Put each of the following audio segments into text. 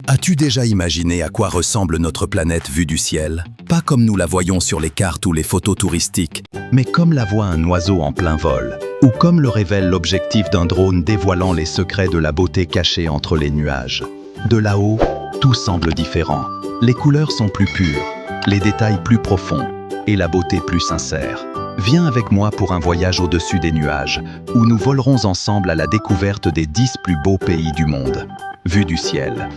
As-tu déjà imaginé à quoi ressemble notre planète vue du ciel? Pas comme nous la voyons sur les cartes ou les photos touristiques, mais comme la voit un oiseau en plein vol, ou comme le révèle l'objectif d'un drone dévoilant les secrets de la beauté cachée entre les nuages. De là-haut, tout semble différent. Les couleurs sont plus pures, les détails plus profonds, et la beauté plus sincère. Viens avec moi pour un voyage au-dessus des nuages, où nous volerons ensemble à la découverte des 10 plus beaux pays du monde. Vue du ciel.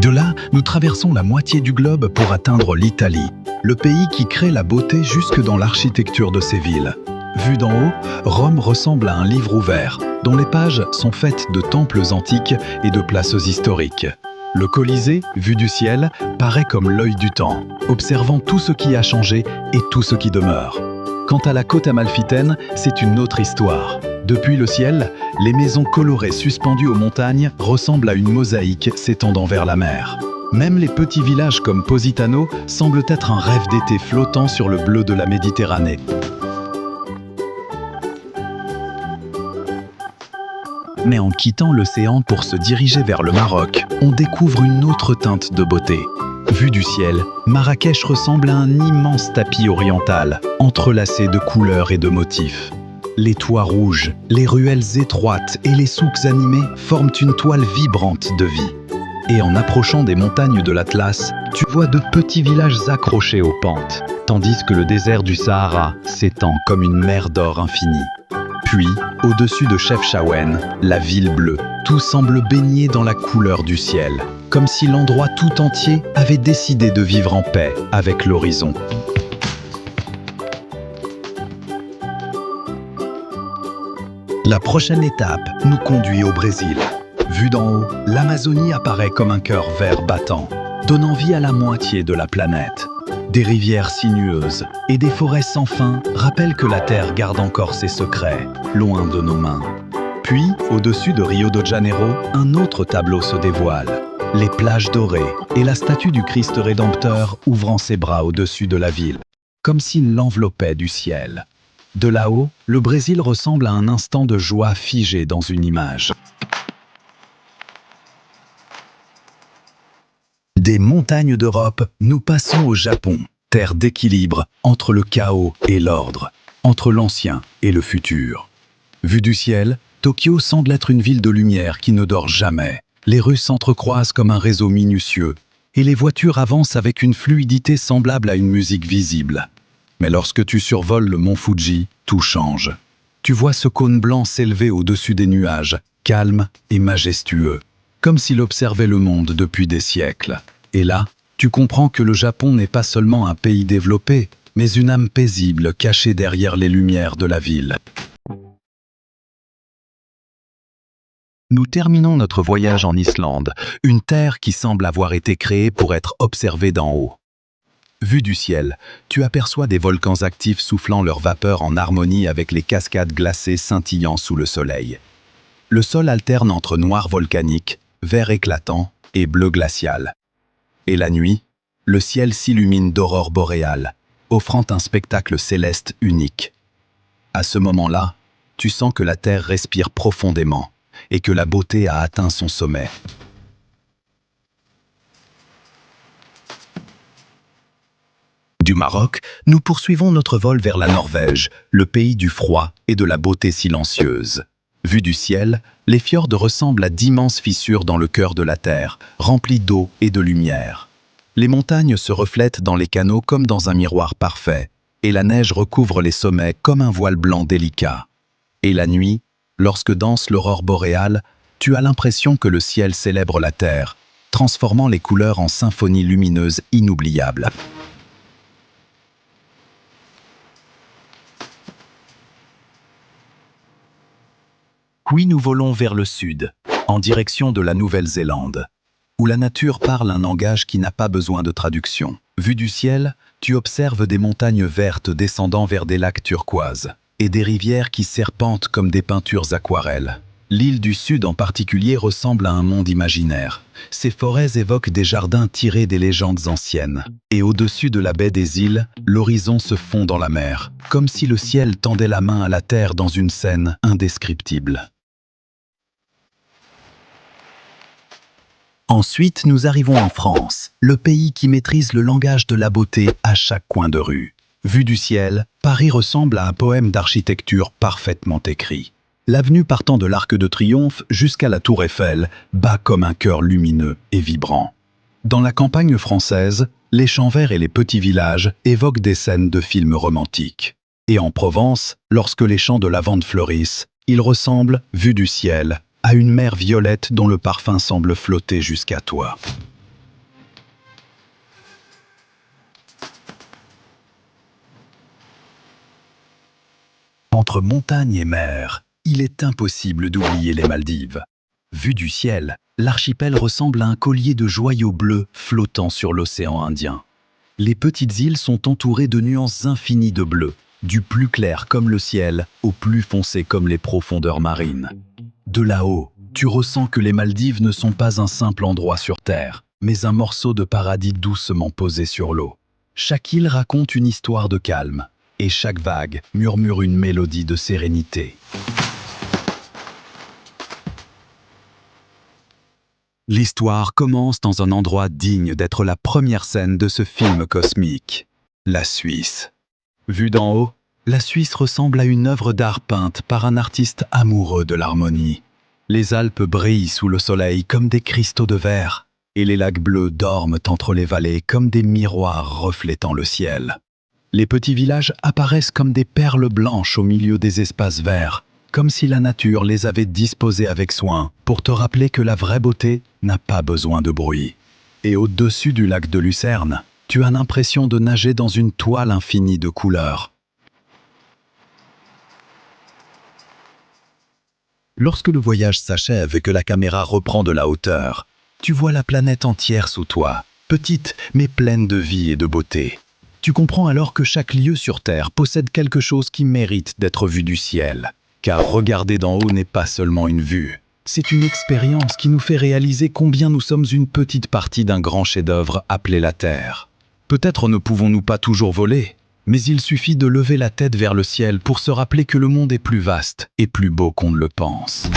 De là, nous traversons la moitié du globe pour atteindre l'Italie, le pays qui crée la beauté jusque dans l'architecture de ses villes. Vu d'en haut, Rome ressemble à un livre ouvert, dont les pages sont faites de temples antiques et de places historiques. Le Colisée, vu du ciel, paraît comme l'œil du temps, observant tout ce qui a changé et tout ce qui demeure. Quant à la côte amalfitaine, c'est une autre histoire. Depuis le ciel, les maisons colorées suspendues aux montagnes ressemblent à une mosaïque s'étendant vers la mer. Même les petits villages comme Positano semblent être un rêve d'été flottant sur le bleu de la Méditerranée. Mais en quittant l'océan pour se diriger vers le Maroc, on découvre une autre teinte de beauté. Vue du ciel, Marrakech ressemble à un immense tapis oriental, entrelacé de couleurs et de motifs. Les toits rouges, les ruelles étroites et les souks animés forment une toile vibrante de vie. Et en approchant des montagnes de l'Atlas, tu vois de petits villages accrochés aux pentes, tandis que le désert du Sahara s'étend comme une mer d'or infinie. Puis, au-dessus de Chefchaouen, la ville bleue, tout semble baigné dans la couleur du ciel, comme si l'endroit tout entier avait décidé de vivre en paix avec l'horizon. La prochaine étape nous conduit au Brésil. Vue d'en haut, l'Amazonie apparaît comme un cœur vert battant, donnant vie à la moitié de la planète. Des rivières sinueuses et des forêts sans fin rappellent que la Terre garde encore ses secrets, loin de nos mains. Puis, au-dessus de Rio de Janeiro, un autre tableau se dévoile. Les plages dorées et la statue du Christ Rédempteur ouvrant ses bras au-dessus de la ville, comme s'il l'enveloppait du ciel. De là-haut, le Brésil ressemble à un instant de joie figé dans une image. Des montagnes d'Europe, nous passons au Japon, terre d'équilibre entre le chaos et l'ordre, entre l'ancien et le futur. Vue du ciel, Tokyo semble être une ville de lumière qui ne dort jamais. Les rues s'entrecroisent comme un réseau minutieux, et les voitures avancent avec une fluidité semblable à une musique visible. Mais lorsque tu survoles le mont Fuji, tout change. Tu vois ce cône blanc s'élever au-dessus des nuages, calme et majestueux, comme s'il observait le monde depuis des siècles. Et là, tu comprends que le Japon n'est pas seulement un pays développé, mais une âme paisible cachée derrière les lumières de la ville. Nous terminons notre voyage en Islande, une terre qui semble avoir été créée pour être observée d'en haut. Vue du ciel, tu aperçois des volcans actifs soufflant leur vapeur en harmonie avec les cascades glacées scintillant sous le soleil. Le sol alterne entre noir volcanique, vert éclatant et bleu glacial. Et la nuit, le ciel s'illumine d'aurores boréales, offrant un spectacle céleste unique. À ce moment-là, tu sens que la terre respire profondément et que la beauté a atteint son sommet. Du Maroc, nous poursuivons notre vol vers la Norvège, le pays du froid et de la beauté silencieuse. Vue du ciel, les fjords ressemblent à d'immenses fissures dans le cœur de la terre, remplies d'eau et de lumière. Les montagnes se reflètent dans les canaux comme dans un miroir parfait, et la neige recouvre les sommets comme un voile blanc délicat. Et la nuit, lorsque danse l'aurore boréale, tu as l'impression que le ciel célèbre la terre, transformant les couleurs en symphonie lumineuse inoubliable. Puis nous volons vers le sud, en direction de la Nouvelle-Zélande, où la nature parle un langage qui n'a pas besoin de traduction. Vu du ciel, tu observes des montagnes vertes descendant vers des lacs turquoises, et des rivières qui serpentent comme des peintures aquarelles. L'île du Sud en particulier ressemble à un monde imaginaire. Ses forêts évoquent des jardins tirés des légendes anciennes. Et au-dessus de la baie des îles, l'horizon se fond dans la mer, comme si le ciel tendait la main à la terre dans une scène indescriptible. Ensuite, nous arrivons en France, le pays qui maîtrise le langage de la beauté à chaque coin de rue. Vu du ciel, Paris ressemble à un poème d'architecture parfaitement écrit. L'avenue partant de l'Arc de Triomphe jusqu'à la Tour Eiffel bat comme un cœur lumineux et vibrant. Dans la campagne française, les champs verts et les petits villages évoquent des scènes de films romantiques. Et en Provence, lorsque les champs de lavande fleurissent, ils ressemblent, vus du ciel, à une mer violette dont le parfum semble flotter jusqu'à toi. Entre montagne et mer, il est impossible d'oublier les Maldives. Vu du ciel, l'archipel ressemble à un collier de joyaux bleus flottant sur l'océan Indien. Les petites îles sont entourées de nuances infinies de bleu, du plus clair comme le ciel au plus foncé comme les profondeurs marines. De là-haut, tu ressens que les Maldives ne sont pas un simple endroit sur Terre, mais un morceau de paradis doucement posé sur l'eau. Chaque île raconte une histoire de calme, et chaque vague murmure une mélodie de sérénité. L'histoire commence dans un endroit digne d'être la première scène de ce film cosmique, la Suisse. Vue d'en haut, la Suisse ressemble à une œuvre d'art peinte par un artiste amoureux de l'harmonie. Les Alpes brillent sous le soleil comme des cristaux de verre, et les lacs bleus dorment entre les vallées comme des miroirs reflétant le ciel. Les petits villages apparaissent comme des perles blanches au milieu des espaces verts, comme si la nature les avait disposés avec soin pour te rappeler que la vraie beauté n'a pas besoin de bruit. Et au-dessus du lac de Lucerne, tu as l'impression de nager dans une toile infinie de couleurs. Lorsque le voyage s'achève et que la caméra reprend de la hauteur, tu vois la planète entière sous toi, petite mais pleine de vie et de beauté. Tu comprends alors que chaque lieu sur Terre possède quelque chose qui mérite d'être vu du ciel. Car regarder d'en haut n'est pas seulement une vue. C'est une expérience qui nous fait réaliser combien nous sommes une petite partie d'un grand chef-d'œuvre appelé la Terre. Peut-être ne pouvons-nous pas toujours voler, mais il suffit de lever la tête vers le ciel pour se rappeler que le monde est plus vaste et plus beau qu'on ne le pense.